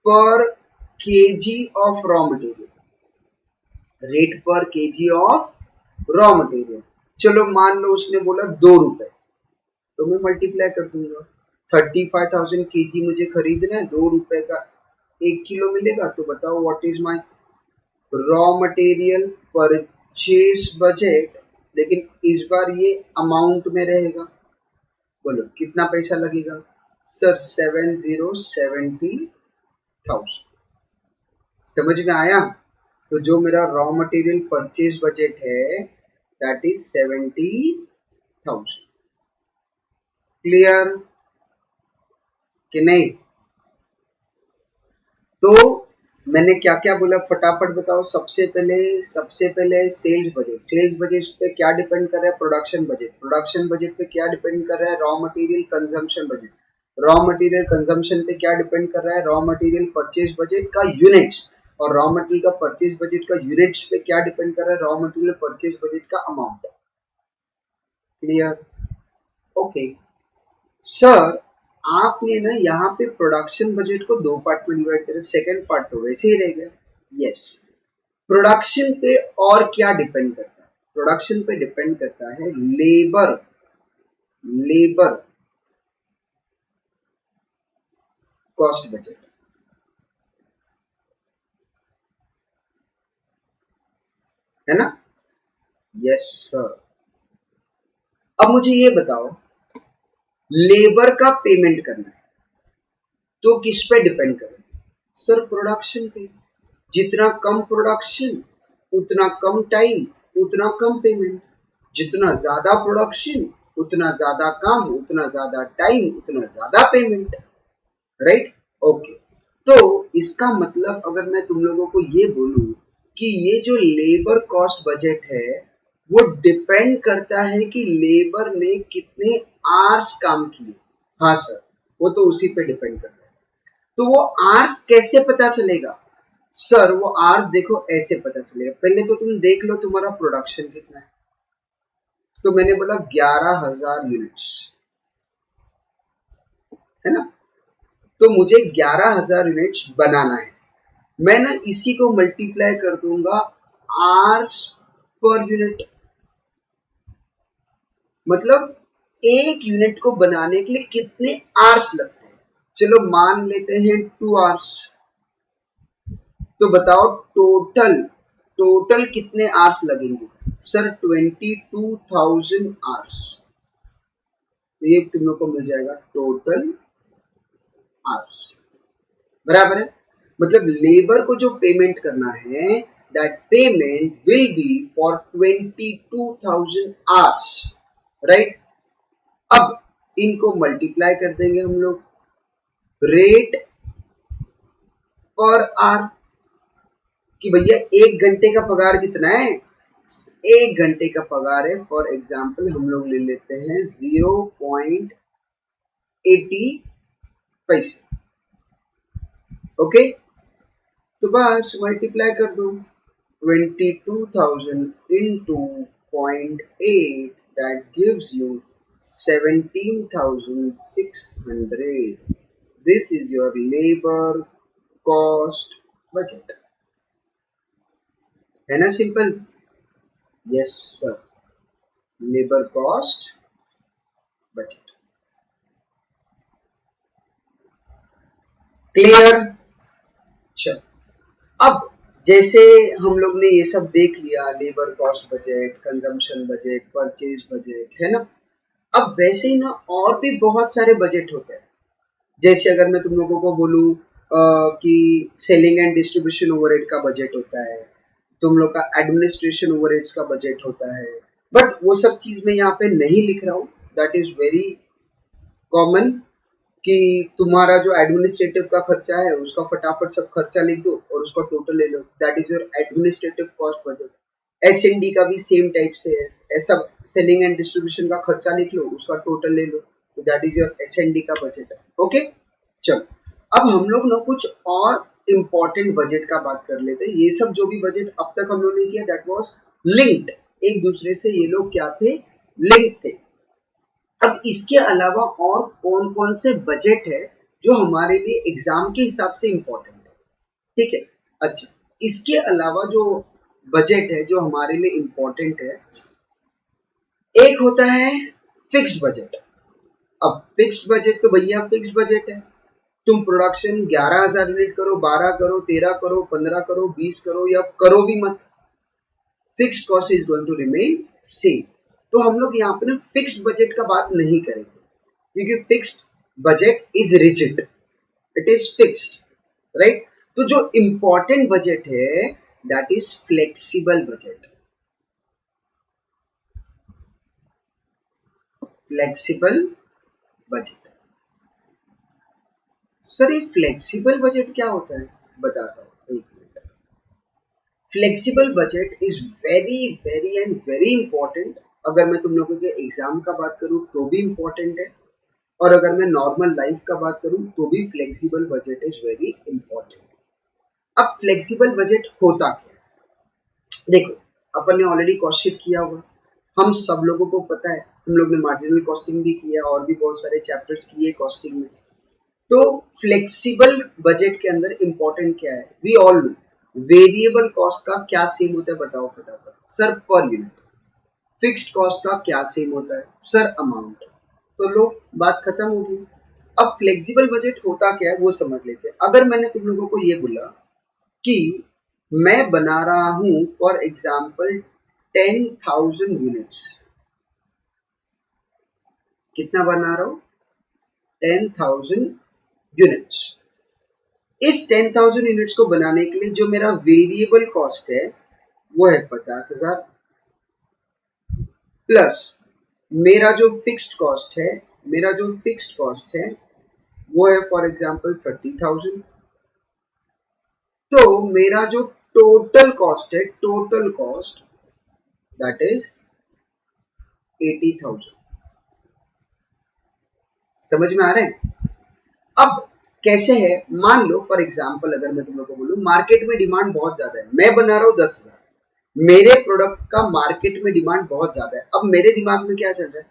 पर KG of raw material, rate पर केजी ऑफ रॉ मटेरियल। चलो मान लो उसने बोला 2 रुपए, तो मैं मल्टीप्लाई कर दूंगा। 35,000 केजी मुझे खरीदना है, 2 रुपए का 1 किलो मिलेगा, तो बताओ what is my raw material purchase budget. लेकिन इस बार ये अमाउंट में रहेगा, बोलो कितना पैसा लगेगा सर? 70,70,000। समझ में आया? तो जो मेरा रॉ मटेरियल परचेज बजट है दैट इज 70,000। क्लियर कि नहीं? तो मैंने क्या क्या बोला फटाफट बताओ। सबसे पहले सेल्स बजट। सेल्स बजट पे क्या डिपेंड कर रहा है? Production budget. प्रोडक्शन बजट पे क्या डिपेंड कर रहा है? Raw material consumption budget. Raw material consumption पे क्या डिपेंड कर रहा है? रॉ मटेरियल परचेज बजट का यूनिट्स। और रॉ मटेरियल का परचेज बजट का यूनिट्स पे क्या डिपेंड कर रहा है? रॉ मटेरियल परचेज बजट का अमाउंट। क्लियर? ओके सर, आपने ना यहाँ पे प्रोडक्शन बजट को 2 पार्ट में डिवाइड किया, सेकंड पार्ट तो वैसे ही रह गया। यस, प्रोडक्शन पे और क्या डिपेंड करता है? प्रोडक्शन पे डिपेंड करता है लेबर कॉस्ट बजट, है ना? Yes sir. अब मुझे ये बताओ, लेबर का पेमेंट करना है तो किस पे डिपेंड करें? सर प्रोडक्शन पे। जितना कम प्रोडक्शन उतना कम टाइम उतना कम पेमेंट। जितना ज्यादा प्रोडक्शन उतना ज्यादा काम, उतना ज्यादा टाइम, उतना ज्यादा पेमेंट, राइट? ओके, तो इसका मतलब अगर मैं तुम लोगों को ये बोलूं कि ये जो लेबर कॉस्ट बजट है वो डिपेंड करता है कि लेबर ने कितने आवर्स काम किए। हाँ सर, वो तो उसी पे डिपेंड करता है। तो वो आवर्स कैसे पता चलेगा? सर वो आवर्स देखो ऐसे पता चलेगा, पहले तो तुम देख लो तुम्हारा प्रोडक्शन कितना है। तो मैंने बोला 11,000 यूनिट्स, है ना? तो मुझे 11,000 यूनिट्स बनाना है। मैं ना इसी को मल्टीप्लाई कर दूंगा आवर्स पर यूनिट, मतलब एक यूनिट को बनाने के लिए कितने आवर्स लगते हैं। चलो मान लेते हैं 2 आवर्स। तो बताओ टोटल कितने आवर्स लगेंगे? Sir 22,000 hours. तो ये तुम लोग को मिल जाएगा टोटल आवर्स, बराबर है? मतलब लेबर को जो पेमेंट करना है that payment will be for 22,000 hours, right? अब इनको मल्टीप्लाई कर देंगे हम लोग रेट पर आवर कि भैया एक घंटे का पगार कितना है। एक घंटे का पगार है फॉर एग्जाम्पल हम लोग ले लेते हैं 0.80 पैसे। ओके, तो बस मल्टीप्लाई कर दो 22,000 into 0.8 that gives you 17,600. This is your labor cost budget. है ना simple? Yes sir, labour cost budget. Clear? चलो, अब जैसे हम लोग ने ये सब देख लिया, labour cost budget, consumption budget, purchase budget, है ना? अब वैसे ही ना और भी बहुत सारे बजट होते हैं। जैसे अगर मैं तुम लोगों को बोलूं कि सेलिंग एंड डिस्ट्रीब्यूशन ओवरहेड का बजट होता है, तुम लोग का एडमिनिस्ट्रेशन ओवरहेड्स का बजट होता है, बट वो सब चीज मैं यहाँ पे नहीं लिख रहा हूँ। दैट इज वेरी कॉमन कि तुम्हारा जो एडमिनिस्ट्रेटिव का खर्चा है उसका फटाफट सब खर्चा लिख दो और उसका टोटल ले लो, that is your administrative cost budget. S&D का भी सेम टाइप से है, ऐसा सेलिंग एंड डिस्ट्रीब्यूशन का खर्चा लिख लो, उसका टोटल ले लो, तो दैट इज योर S&D का बजट है। ओके, चलो अब हम लोग ना कुछ और इम्पोर्टेंट बजट का बात कर लेते हैं। ये सब जो भी बजट अब तक हम लोग ने किया दैट वाज लिंक्ड, एक दूसरे से ये लोग क्या थे, लिंक थे। अब इसके अलावा और कौन कौन से बजट है जो हमारे लिए एग्जाम के हिसाब से इम्पोर्टेंट है, ठीक है? अच्छा, इसके अलावा जो बजट है जो हमारे लिए इम्पोर्टेंट है, एक होता है फिक्स्ड बजट। अब फिक्स्ड बजट तो भैया फिक्स्ड बजट है, तुम प्रोडक्शन 11,000 यूनिट करो, 12 करो, 13 करो, 15 करो, 20 करो या करो भी मत, fixed cost is going to remain same. तो हम लोग यहाँ पे ना फिक्स्ड बजट का बात नहीं करेंगे क्योंकि fixed budget is rigid, it is fixed, right? तो जो इंपॉर्टेंट बजट है that is flexible budget. Flexible budget, sir ये फ्लेक्सिबल बजट क्या होता है बताता हूँ, एक minute. Flexible budget is very very and very important. अगर मैं तुम लोगों के एग्जाम का बात करूँ तो भी इंपॉर्टेंट है, और अगर मैं नॉर्मल लाइफ का बात करूँ तो भी flexible budget is very important. अब फ्लेक्सिबल बजट होता क्या है? देखो, अपन ने ऑलरेडी कॉस्ट शीट किया हुआ, हम सब लोगों को पता है, हम लोग ने मार्जिनल कॉस्टिंग भी किया और भी बहुत सारे चैप्टर्स किए कॉस्टिंग में। तो फ्लेक्सिबल बजट के अंदर इंपॉर्टेंट क्या है? We all know variable cost का क्या सेम होता है, बताओ फटाफट sir, per unit. Fixed cost का क्या सेम होता है सर, अमाउंट। तो लो, बात खत्म होगी। अब फ्लेक्सिबल बजट होता क्या है वो समझ लेते हैं। अगर मैंने तुम लोगों को ये बोला कि मैं बना रहा हूं फॉर एग्जाम्पल 10,000 यूनिट्स, कितना बना रहा हूं? 10,000 यूनिट्स। इस 10,000 यूनिट्स को बनाने के लिए जो मेरा वेरिएबल कॉस्ट है वो है 50,000। प्लस मेरा जो फिक्स्ड कॉस्ट है वो है फॉर एग्जांपल 30,000। तो मेरा जो टोटल कॉस्ट दैट इज 80,000। समझ में आ रहा है? अब कैसे है, मान लो फॉर एग्जांपल अगर मैं तुम लोग को बोलूं मार्केट में डिमांड बहुत ज्यादा है, मैं बना रहा हूं 10,000, मेरे प्रोडक्ट का मार्केट में डिमांड बहुत ज्यादा है। अब मेरे दिमाग में क्या चल रहा है,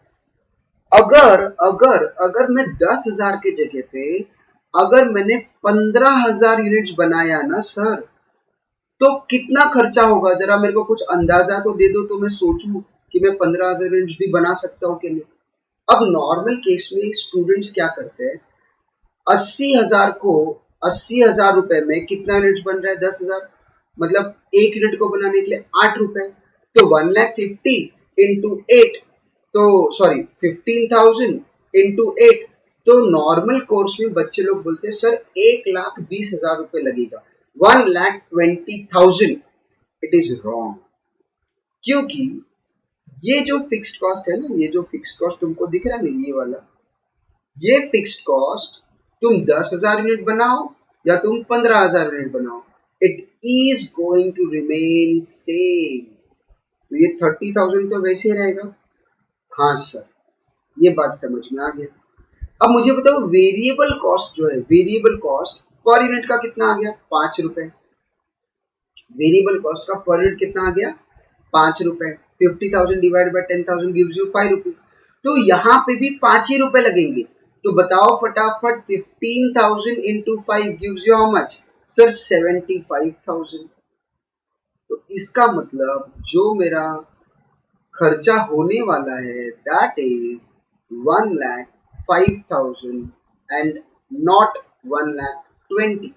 अगर अगर अगर मैं 10,000 के जगह पे अगर मैंने 15,000 यूनिट्स बनाया ना सर, तो कितना खर्चा होगा, जरा मेरे को कुछ अंदाजा तो दे दो, तो मैं सोचूं कि मैं 15,000 यूनिट्स भी बना सकता हूँ कि नहीं। अब नॉर्मल केस में स्टूडेंट्स क्या करते हैं, 80,000 रुपए में कितना यूनिट्स बन रहा है, 10,000, मतलब एक यूनिट को बनाने के लिए 8 रुपए, तो 1,50,000 इंटू 8, तो सॉरी 15,000 इंटू 8, तो नॉर्मल कोर्स में बच्चे लोग बोलते हैं सर 1,20,000 रुपए लगेगा, 1,20,000। इट इज रॉन्ग, क्योंकि ये जो फिक्स्ड कॉस्ट है ना, ये जो फिक्स्ड कॉस्ट तुमको दिख रहा है ना, ये वाला, ये फिक्स्ड कॉस्ट तुम 10,000 यूनिट बनाओ या तुम 15,000 यूनिट बनाओ, it is going to remain same. तो ये 30,000 तो वैसे ही रहेगा। हाँ सर, ये बात समझ में आ गया। अब मुझे बताओ वेरिएबल कॉस्ट जो है, वेरिएबल कॉस्ट पर यूनिट का कितना आ गया, 5 रुपए। वेरिएबल कॉस्ट का पर यूनिट कितना आ गया, 5 रुपए। 50,000 divide by 10,000 gives you 5 rupees. तो यहाँ पे भी 5 ही रुपए लगेंगे। तो बताओ फटाफट, 15,000 into 5 gives you how much sir, 75,000। तो इसका मतलब जो मेरा खर्चा होने वाला है दैट इज 1,05,000 एंड नॉट 1,20,000।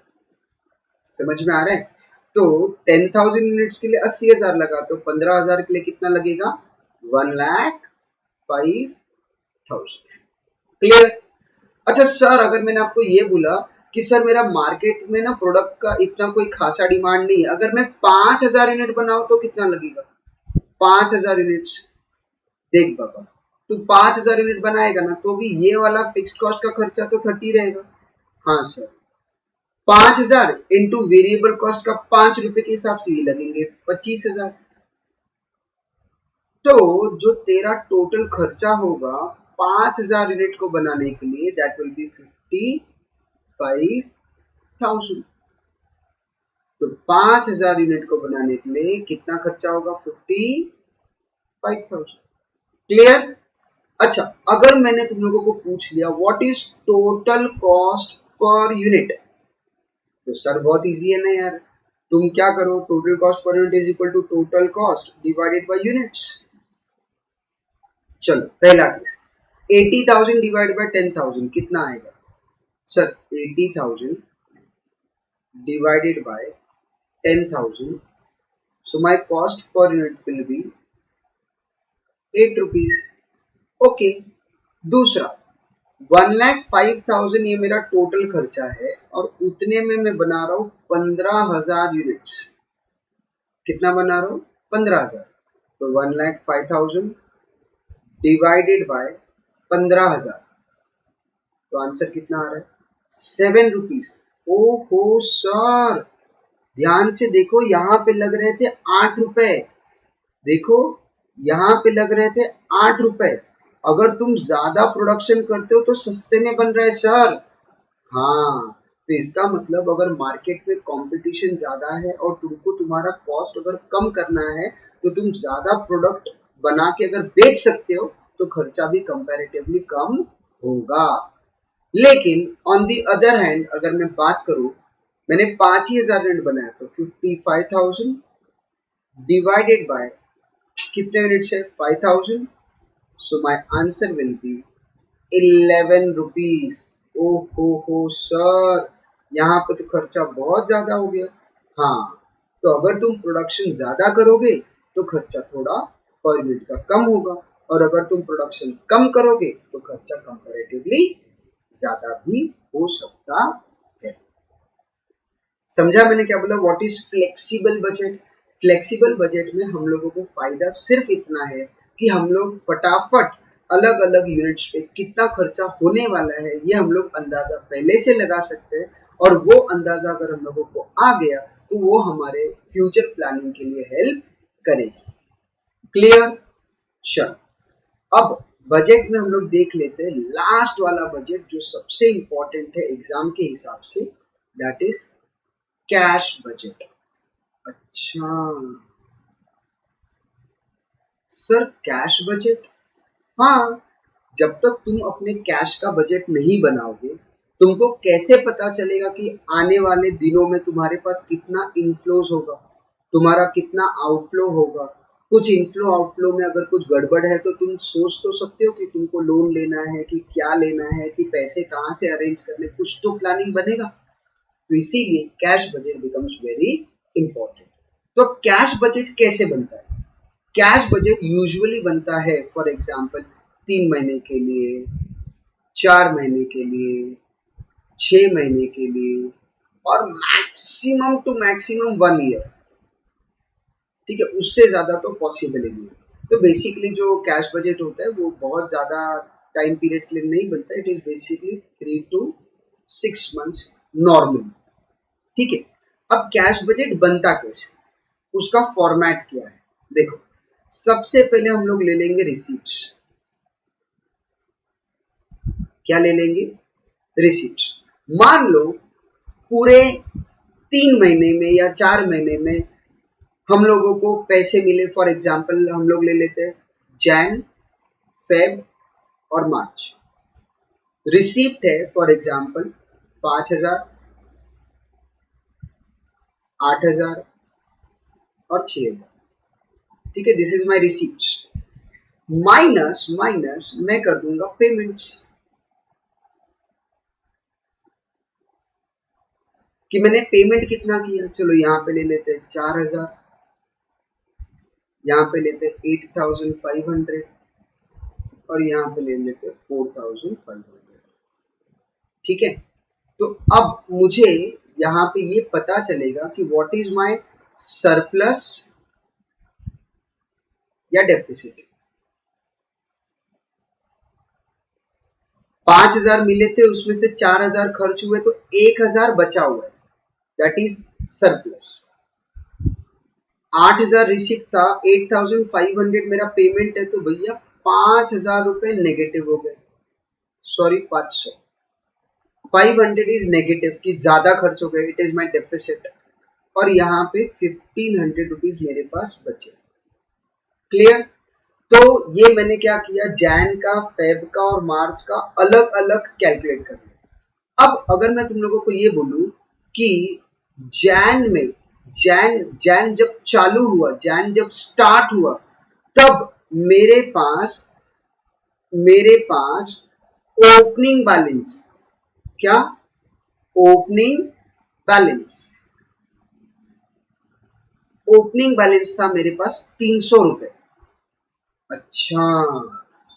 समझ में आ रहा है? तो 10,000 यूनिट्स के लिए 80,000 लगा, तो 15,000 के लिए कितना लगेगा, 1,05,000। क्लियर? अच्छा सर, अगर मैंने आपको ये बोला कि सर मेरा मार्केट में ना प्रोडक्ट का इतना कोई खासा डिमांड नहीं है, अगर मैं 5,000 यूनिट बनाऊं तो कितना लगेगा, 5,000 यूनिट्स। देख बाबा, तू 5,000 यूनिट बनाएगा ना, तो भी ये वाला फिक्स्ड कॉस्ट का खर्चा तो 30 रहेगा। हाँ सर, 5,000 इंटू वेरिएबल कॉस्ट का 5 रुपए के हिसाब से ये लगेंगे 25,000। तो जो तेरा टोटल खर्चा होगा 5,000 यूनिट को बनाने के लिए, दैट विल बी 55,000। तो 5,000 यूनिट को बनाने के लिए कितना खर्चा होगा, 55,000। क्लियर? अच्छा, अगर मैंने तुम लोगों को पूछ लिया what is total cost per unit, तो सर बहुत इजी है ना यार, तुम क्या करो, total cost per unit is equal to total cost divided by units. चलो पहला केस, 80,000 डिवाइड बाय 10,000 कितना आएगा sir, 80,000 divided by 10,000, so my cost per unit will be 8 rupees। Okay, दूसरा 1,05,000 ये मेरा टोटल खर्चा है और उतने में मैं बना रहा हूं 15,000 यूनिट्स। कितना बना रहा हूं, 15,000। तो 1,05,000 डिवाइडेड बाय 15,000, तो आंसर कितना आ रहा है, 7 रुपीज। ओहो सर, ध्यान से देखो, यहाँ पे लग रहे थे 8 रुपए, देखो यहाँ पे लग रहे थे 8 रुपए। अगर तुम ज्यादा प्रोडक्शन करते हो तो सस्ते में बन रहे सर। हाँ, तो इसका मतलब अगर मार्केट में कंपटीशन ज्यादा है और तुमको तुम्हारा कॉस्ट अगर कम करना है, तो तुम ज्यादा प्रोडक्ट बना के अगर बेच सकते हो तो खर्चा भी कंपैरेटिवली कम होगा। लेकिन ऑन दी अदर हैंड अगर मैं बात करूं, मैंने 5,000 यूनिट बनाया, तो 55,000 डिवाइडेड बाय कितने यूनिट्स है, 5,000, so my answer will be 11 rupees. हो सर, यहाँ पे तो खर्चा बहुत ज्यादा हो गया। हाँ, तो अगर तुम प्रोडक्शन ज्यादा करोगे तो खर्चा थोड़ा पर यूनिट का कम होगा, और अगर तुम प्रोडक्शन कम करोगे तो खर्चा कंपैरेटिवली ज्यादा भी हो सकता है। समझा मैंने क्या बोला, what is flexible budget? Flexible budget में हम लोगों को फायदा सिर्फ इतना है कि हम लोग फटाफट अलग अलग यूनिट्स पे कितना खर्चा होने वाला है ये हम लोग अंदाजा पहले से लगा सकते हैं, और वो अंदाजा अगर हम लोगों को आ गया तो वो हमारे फ्यूचर प्लानिंग के लिए हेल्प करेगी। क्लियर? चलो अब बजट में हम लोग देख लेते हैं लास्ट वाला बजट जो सबसे इंपॉर्टेंट है एग्जाम के हिसाब से, दैट इज कैश बजट। अच्छा सर कैश बजट, हाँ, जब तक तुम अपने कैश का बजट नहीं बनाओगे तुमको कैसे पता चलेगा कि आने वाले दिनों में तुम्हारे पास कितना इनफ्लोज होगा, तुम्हारा कितना आउटफ्लो होगा। कुछ इनफ्लो आउटफ्लो में अगर कुछ गड़बड़ है तो तुम सोच तो सकते हो कि तुमको लोन लेना है कि क्या लेना है कि पैसे कहाँ से अरेंज करने, कुछ तो प्लानिंग बनेगा। तो इसीलिए cash budget becomes very important. तो कैश बजट कैसे बनता है? कैश बजट यूजुअली बनता है फॉर एग्जाम्पल 3 महीने के लिए, 4 महीने के लिए, 6 महीने के लिए, और मैक्सिमम टू मैक्सिमम 1 ईयर। ठीक है, उससे ज्यादा तो पॉसिबल ही नहीं है। तो बेसिकली जो कैश बजट होता है वो बहुत ज्यादा टाइम पीरियड के लिए नहीं बनता, it is basically 3 to 6 months normally. ठीक है, अब कैश बजट बनता कैसे, उसका फॉर्मेट क्या है? देखो सबसे पहले हम लोग ले लेंगे रिसीप्ट्स। क्या ले लेंगे? रिसीप्ट्स। मान लो पूरे 3 महीने में या 4 महीने में हम लोगों को पैसे मिले, फॉर एग्जाम्पल हम लोग ले लेते हैं जैन, फेब और मार्च। रिसीप्ट है फॉर एग्जाम्पल 5,000, 8,000 और 6,000। ठीक है, this is my receipt. Minus minus मैं कर दूंगा पेमेंट्स, कि मैंने पेमेंट कितना किया। चलो यहाँ पे ले लेते हैं 4,000, यहाँ पे लेते हैं 8,500 और यहाँ पे ले लेते हैं 4,500। ठीक है, तो अब मुझे यहाँ पे ये पता चलेगा कि व्हाट इज माय सरप्लस या डेफिसिट। 5,000 मिले थे, उसमें से 4,000 खर्च हुए तो 1,000 बचा हुआ है, दैट इज सरप्लस। 8,000 रिसिप्ट था, 8,500 मेरा पेमेंट है, तो भैया 5,000 रुपए नेगेटिव हो गए, सॉरी 500। 500 इज नेगेटिव कि ज्यादा खर्च हो गए, इट इज माई डेफिसिट। और यहाँ पे 1,500 रुपीज मेरे पास बचे। क्लियर? तो ये मैंने क्या किया, जैन का, फेब का और मार्च का अलग अलग कैलकुलेट कर लिया। अब अगर मैं तुम लोगों को ये बोलूं कि जैन में, जैन जब चालू हुआ, जैन जब स्टार्ट हुआ, तब मेरे पास ओपनिंग बैलेंस, क्या? ओपनिंग बैलेंस, ओपनिंग बैलेंस था मेरे पास 300 रुपए। अच्छा,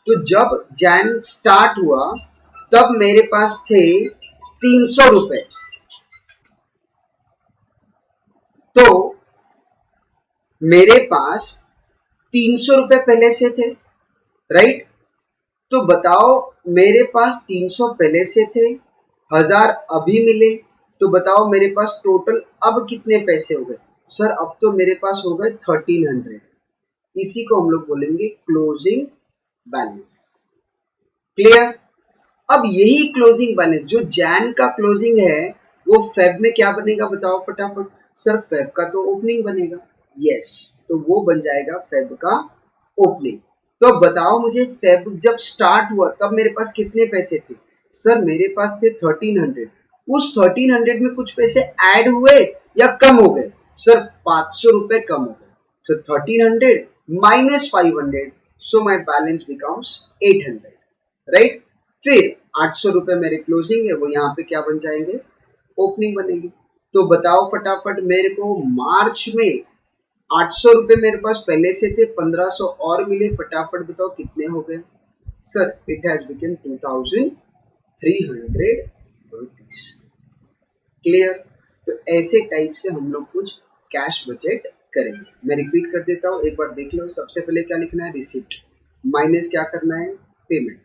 तो जब जैन स्टार्ट हुआ तब मेरे पास थे 300 रुपए। तो मेरे पास 300 रुपए पहले से थे, राइट? तो बताओ मेरे पास 300 पहले से थे, 1,000 अभी मिले, तो बताओ मेरे पास टोटल अब कितने पैसे हो गए? सर अब तो मेरे पास हो गए 1,300। इसी को हम लोग बोलेंगे क्लोजिंग बैलेंस। क्लियर? अब यही क्लोजिंग बैलेंस जो जैन का क्लोजिंग है वो फेब में क्या बनेगा बताओ फटाफट। सर फेब का तो ओपनिंग बनेगा, यस, तो वो बन जाएगा फेब का ओपनिंग। तो अब बताओ मुझे फेब जब स्टार्ट हुआ तब मेरे पास कितने पैसे थे? सर मेरे पास थे 1,300। उस 1,300 में कुछ पैसे ऐड हुए या कम हो गए? सर 500 रुपए कम हो गए। सो 1,300 minus 500, so my balance becomes 800, right? फिर 800 रुपए मेरे क्लोजिंग है, वो यहाँ पे क्या बन जाएंगे? ओपनिंग बनेगी। तो बताओ फटाफट मेरे को मार्च में 800 रुपए मेरे पास पहले से थे, 1,500 और मिले, फटाफट बताओ कितने हो गए? Sir it has become 2,300 rupees. Clear? तो ऐसे टाइप से हम लोग कुछ कैश बजट करेंगे। मैं रिपीट कर देता हूँ, एक बार देख लो। सबसे पहले क्या लिखना है? रिसिप्ट। माइनस क्या करना है, पेमेंट।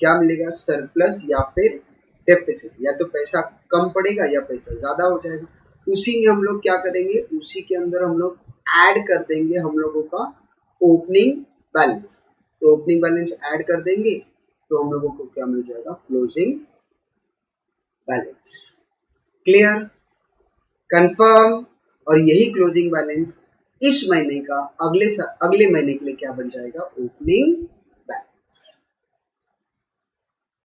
क्या मिलेगा, सरप्लस या फिर डेफिसिट, या तो पैसा कम पड़ेगा या पैसा ज्यादा हो जाएगा। उसी में हम लोग क्या करेंगे, उसी के अंदर हम लोग ऐड कर देंगे हम लोगों का ओपनिंग बैलेंस। तो ओपनिंग बैलेंस ऐड कर देंगे तो हम लोगों को क्या मिल जाएगा, क्लोजिंग बैलेंस। Clear, confirm. और यही क्लोजिंग बैलेंस इस महीने का अगले महीने के लिए क्या बन जाएगा, ओपनिंग बैलेंस।